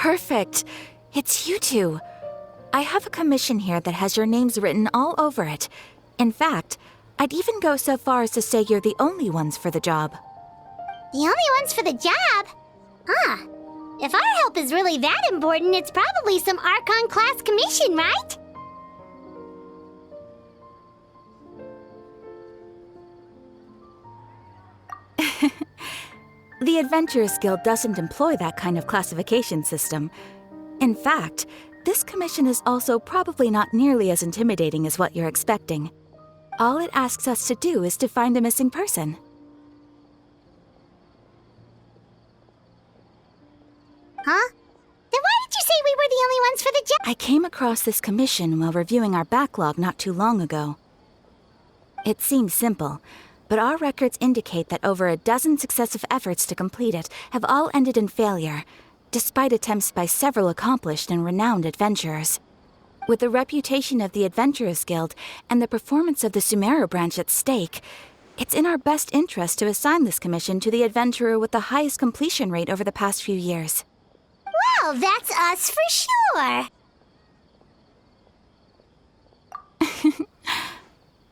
Perfect. It's you two. I have a commission here that has your names written all over it. In fact, I'd even go so far as to say you're the only ones for the job. The only ones for the job? Huh. If our help is really that important, it's probably some Archon class commission, right? The Adventurers Guild doesn't employ that kind of classification system. In fact, this commission is also probably not nearly as intimidating as what you're expecting. All it asks us to do is to find a missing person. Huh? Then why did you say we were the only ones for the job? I came across this commission while reviewing our backlog not too long ago. It seems simple, but our records indicate that over a dozen successive efforts to complete it have all ended in failure, despite attempts by several accomplished and renowned adventurers. With the reputation of the Adventurers Guild and the performance of the Sumeru branch at stake, it's in our best interest to assign this commission to the adventurer with the highest completion rate over the past few years. Well, that's us for sure.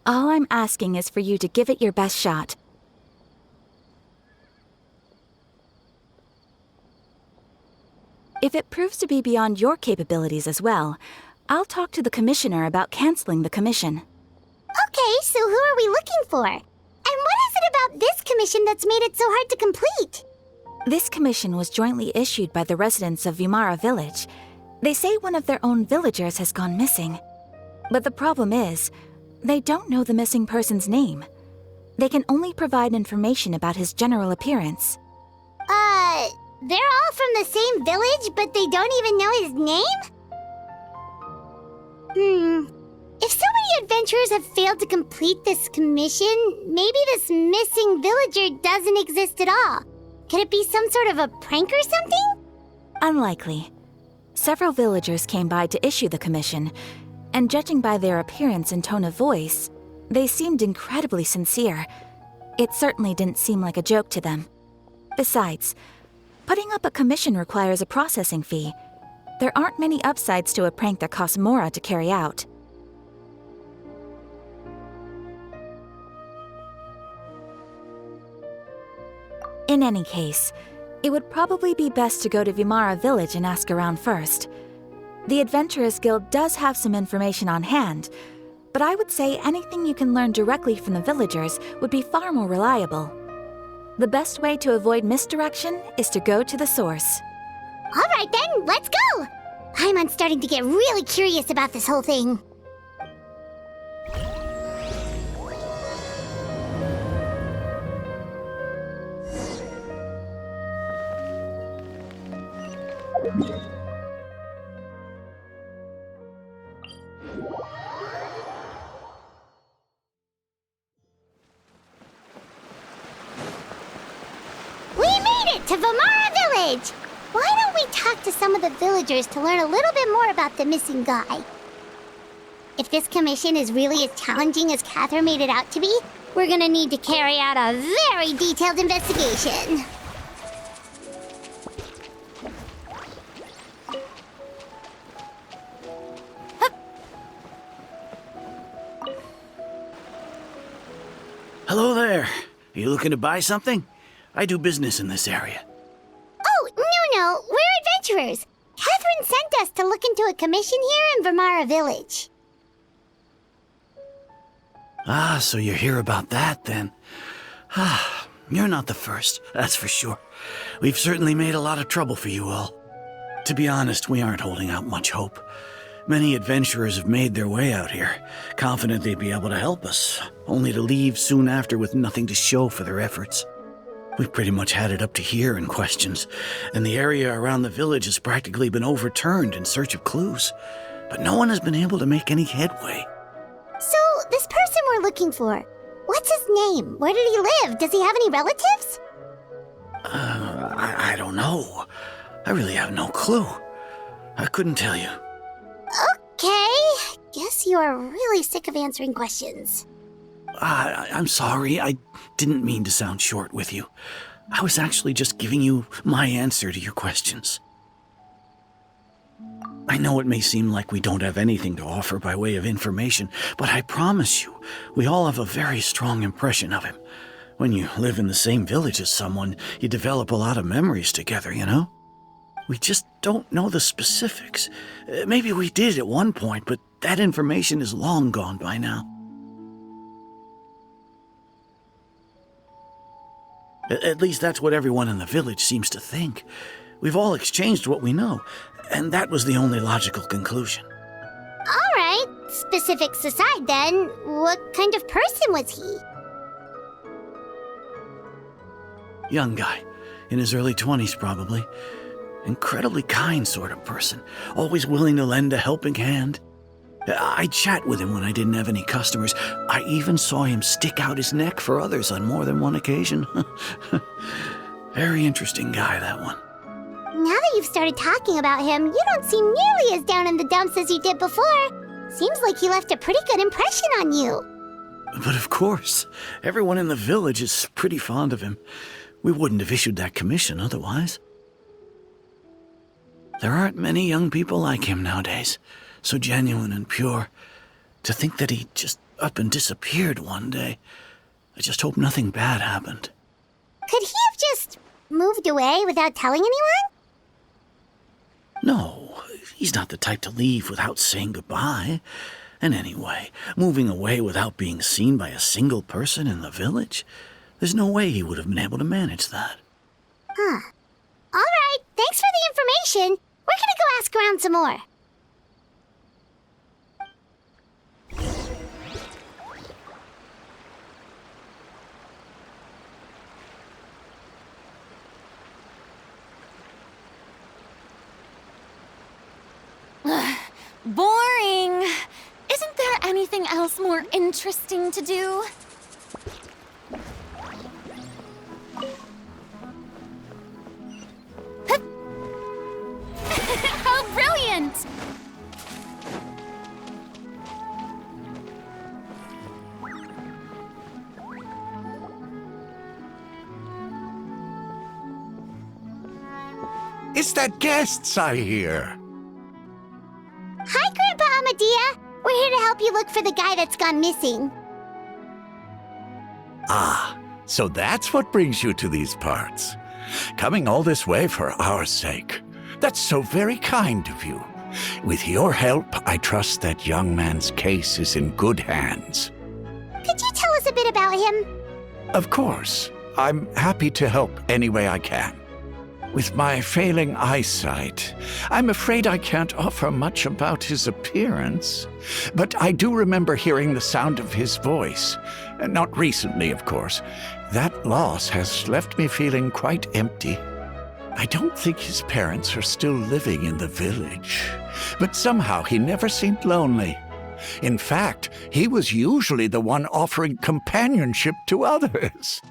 All I'm asking is for you to give it your best shot. If it proves to be beyond your capabilities as well, I'll talk to the commissioner about canceling the commission. Okay, so who are we looking for? And what is it about this commission that's made it so hard to complete? This commission was jointly issued by the residents of Vimara Village. They say one of their own villagers has gone missing. But the problem is, they don't know the missing person's name. They can only provide information about his general appearance. They're all from the same village, but they don't even know his name? If so many adventurers have failed to complete this commission, maybe this missing villager doesn't exist at all. Could it be some sort of a prank or something? Unlikely. Several villagers came by to issue the commission, and judging by their appearance and tone of voice, they seemed incredibly sincere. It certainly didn't seem like a joke to them. Besides, putting up a commission requires a processing fee. There aren't many upsides to a prank that costs Mora to carry out. In any case, it would probably be best to go to Vimara Village and ask around first. The Adventurers Guild does have some information on hand, but I would say anything you can learn directly from the villagers would be far more reliable. The best way to avoid misdirection is to go to the source. All right then, let's go! I'm starting to get really curious about this whole thing. To Vimara Village! Why don't we talk to some of the villagers to learn a little bit more about the missing guy? If this commission is really as challenging as Catherine made it out to be, we're gonna need to carry out a very detailed investigation. Hello there. Are you looking to buy something? I do business in this area. Oh, no, we're adventurers. Catherine sent us to look into a commission here in Vimara Village. Ah, so you're here about that, then. Ah, you're not the first, that's for sure. We've certainly made a lot of trouble for you all. To be honest, we aren't holding out much hope. Many adventurers have made their way out here, confident they'd be able to help us, only to leave soon after with nothing to show for their efforts. We've pretty much had it up to here in questions, and the area around the village has practically been overturned in search of clues, but no one has been able to make any headway. So, this person we're looking for, what's his name? Where did he live? Does he have any relatives? I don't know. I really have no clue. I couldn't tell you. Okay, guess you are really sick of answering questions. I'm sorry, I didn't mean to sound short with you. I was actually just giving you my answer to your questions. I know it may seem like we don't have anything to offer by way of information, but I promise you, we all have a very strong impression of him. When you live in the same village as someone, you develop a lot of memories together, you know? We just don't know the specifics. Maybe we did at one point, but that information is long gone by now. At least that's what everyone in the village seems to think. We've all exchanged what we know, and that was the only logical conclusion. All right, specifics aside then, what kind of person was he? Young guy, in his early 20s probably. Incredibly kind sort of person, always willing to lend a helping hand. I'd chat with him when I didn't have any customers. I even saw him stick out his neck for others on more than one occasion. Very interesting guy, that one. Now that you've started talking about him, you don't seem nearly as down in the dumps as you did before. Seems like he left a pretty good impression on you. But of course, everyone in the village is pretty fond of him. We wouldn't have issued that commission otherwise. There aren't many young people like him nowadays, so genuine and pure. To think that he just up and disappeared one day. I just hope nothing bad happened. Could he have just moved away without telling anyone? No, he's not the type to leave without saying goodbye. And anyway, moving away without being seen by a single person in the village, there's no way he would have been able to manage that. Huh. All right, thanks for the information. We're gonna go ask around some more. Boring. Isn't there anything else more interesting to do? How brilliant! It's the guests I hear. Hi, Grandpa Amadea. We're here to help you look for the guy that's gone missing. Ah, so that's what brings you to these parts. Coming all this way for our sake. That's so very kind of you. With your help, I trust that young man's case is in good hands. Could you tell us a bit about him? Of course. I'm happy to help any way I can. With my failing eyesight, I'm afraid I can't offer much about his appearance. But I do remember hearing the sound of his voice. Not recently, of course. That loss has left me feeling quite empty. I don't think his parents are still living in the village. But somehow he never seemed lonely. In fact, he was usually the one offering companionship to others.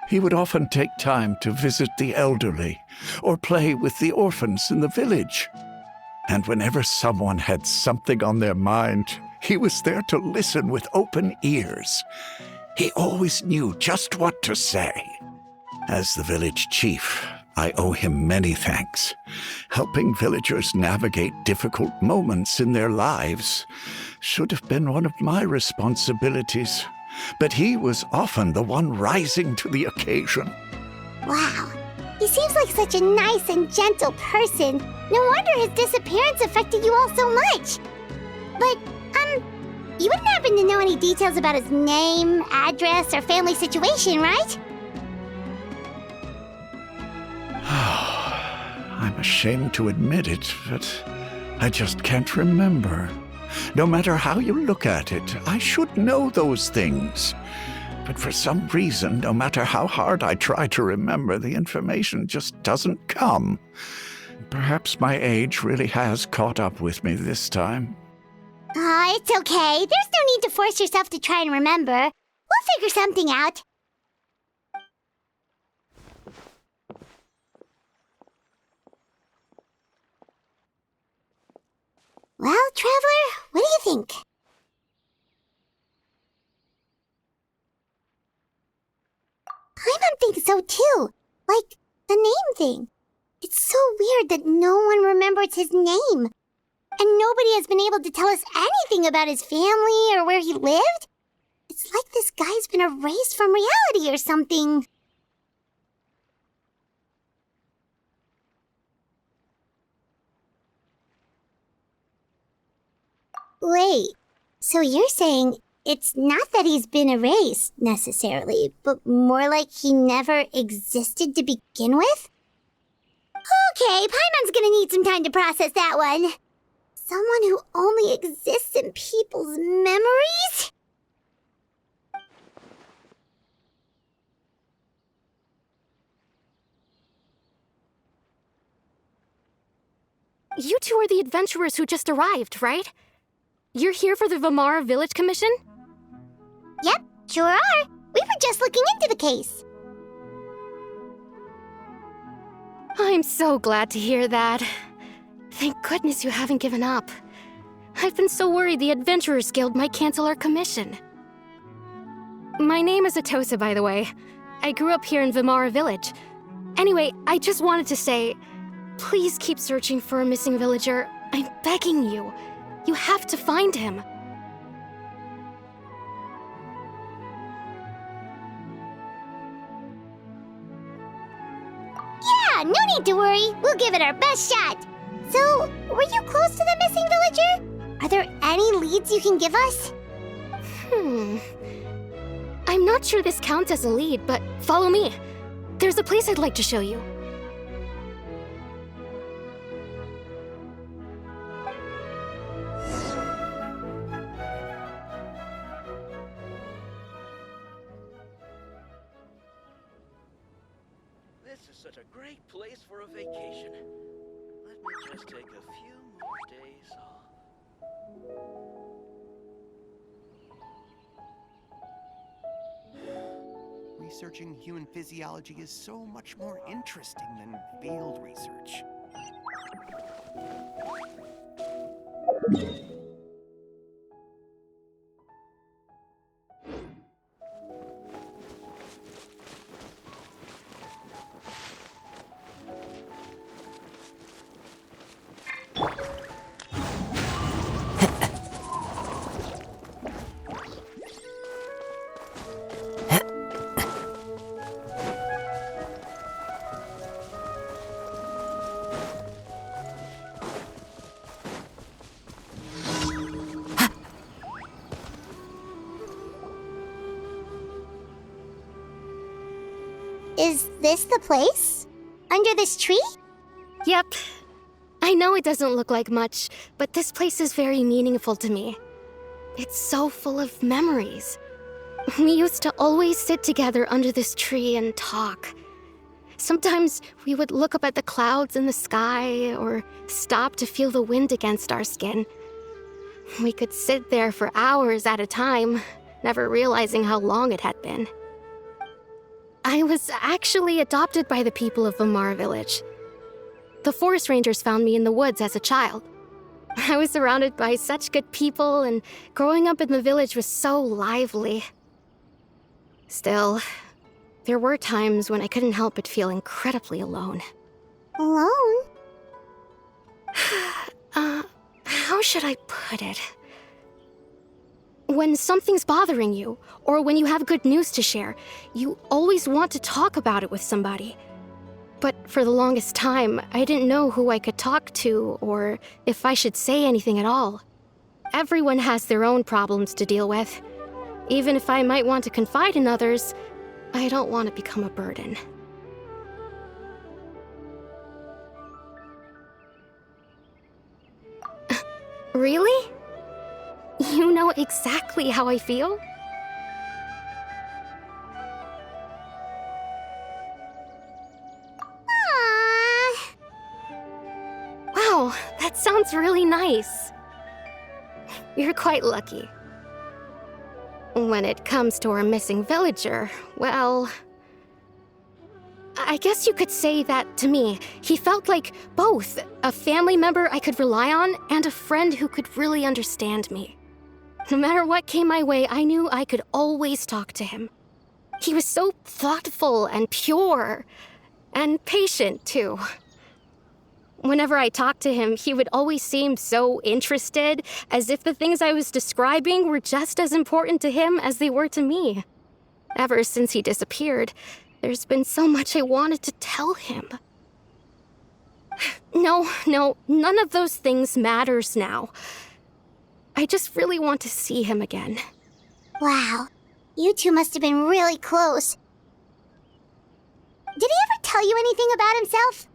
He would often take time to visit the elderly or play with the orphans in the village. And whenever someone had something on their mind, he was there to listen with open ears. He always knew just what to say. As the village chief, I owe him many thanks. Helping villagers navigate difficult moments in their lives should have been one of my responsibilities. But he was often the one rising to the occasion. Wow. He seems like such a nice and gentle person. No wonder his disappearance affected you all so much. But, you wouldn't happen to know any details about his name, address, or family situation, right? I'm ashamed to admit it, but I just can't remember. No matter how you look at it, I should know those things. But for some reason, no matter how hard I try to remember, the information just doesn't come. Perhaps my age really has caught up with me this time. It's okay. There's no need to force yourself to try and remember. We'll figure something out. Well, Traveler, what do you think? I don't think so, too. Like, the name thing. It It's so weird that no one remembers his name. And nobody has been able to tell us anything about his family or where he lived. It's like this guy's been erased from reality or something. Wait, so you're saying it's not that he's been erased, necessarily, but more like he never existed to begin with? Okay, Paimon's gonna need some time to process that one. Someone who only exists in people's memories? You two are the adventurers who just arrived, right? You're here for the Vamara Village Commission? Yep, sure are. We were just looking into the case. I'm so glad to hear that. Thank goodness you haven't given up. I've been so worried the Adventurers Guild might cancel our commission. My name is Atosa, by the way. I grew up here in Vamara Village. Anyway, I just wanted to say, please keep searching for a missing villager. I'm begging you. You have to find him. Yeah, no need to worry. We'll give it our best shot. So, were you close to the missing villager? Are there any leads you can give us? I'm not sure this counts as a lead, but follow me. There's a place I'd like to show you. This is such a great place for a vacation. Let me just take a few more days off. Researching human physiology is so much more interesting than field research. Is this the place? Under this tree? Yep. I know it doesn't look like much, but this place is very meaningful to me. It's so full of memories. We used to always sit together under this tree and talk. Sometimes we would look up at the clouds in the sky or stop to feel the wind against our skin. We could sit there for hours at a time, never realizing how long it had been. I was actually adopted by the people of Vamara Village. The forest rangers found me in the woods as a child. I was surrounded by such good people, and growing up in the village was so lively. Still, there were times when I couldn't help but feel incredibly alone. Alone? How should I put it? When something's bothering you, or when you have good news to share, you always want to talk about it with somebody. But for the longest time, I didn't know who I could talk to, or if I should say anything at all. Everyone has their own problems to deal with. Even if I might want to confide in others, I don't want to become a burden. Really? You know exactly how I feel? Aww. Wow, that sounds really nice. You're quite lucky. When it comes to our missing villager, well, I guess you could say that to me. He felt like both a family member I could rely on and a friend who could really understand me. No matter what came my way, I knew I could always talk to him. He was so thoughtful and pure, and patient too. Whenever I talked to him, he would always seem so interested, as if the things I was describing were just as important to him as they were to me. Ever since he disappeared, there's been so much I wanted to tell him. No, none of those things matters now. I just really want to see him again. Wow, you two must have been really close. Did he ever tell you anything about himself?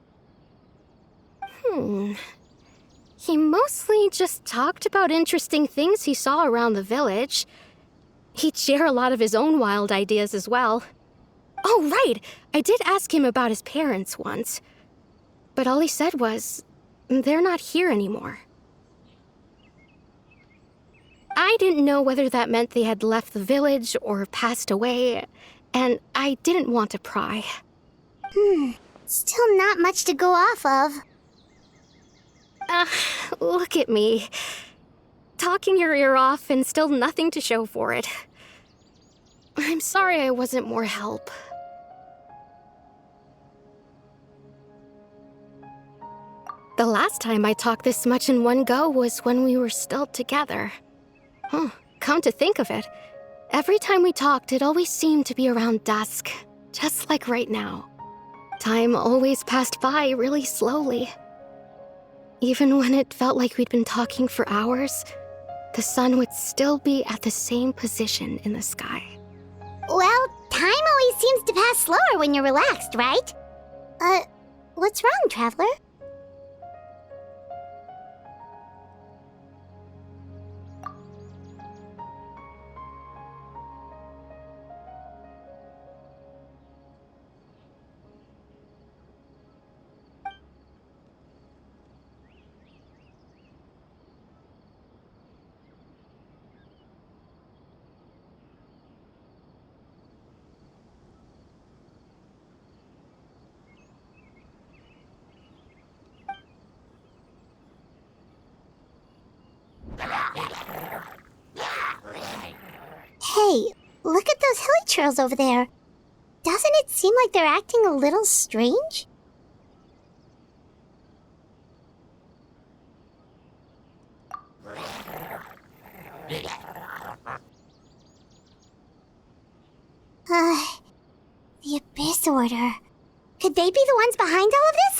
He mostly just talked about interesting things he saw around the village. He'd share a lot of his own wild ideas as well. Oh, right! I did ask him about his parents once. But all he said was, they're not here anymore. I didn't know whether that meant they had left the village or passed away, and I didn't want to pry. Still not much to go off of. Look at me. Talking your ear off and still nothing to show for it. I'm sorry I wasn't more help. The last time I talked this much in one go was when we were still together. Come to think of it, every time we talked, it always seemed to be around dusk, just like right now. Time always passed by really slowly. Even when it felt like we'd been talking for hours, the sun would still be at the same position in the sky. Well, time always seems to pass slower when you're relaxed, right? What's wrong, Traveler? Hey, look at those hilly churls over there. Doesn't it seem like they're acting a little strange? The Abyss Order. Could they be the ones behind all of this?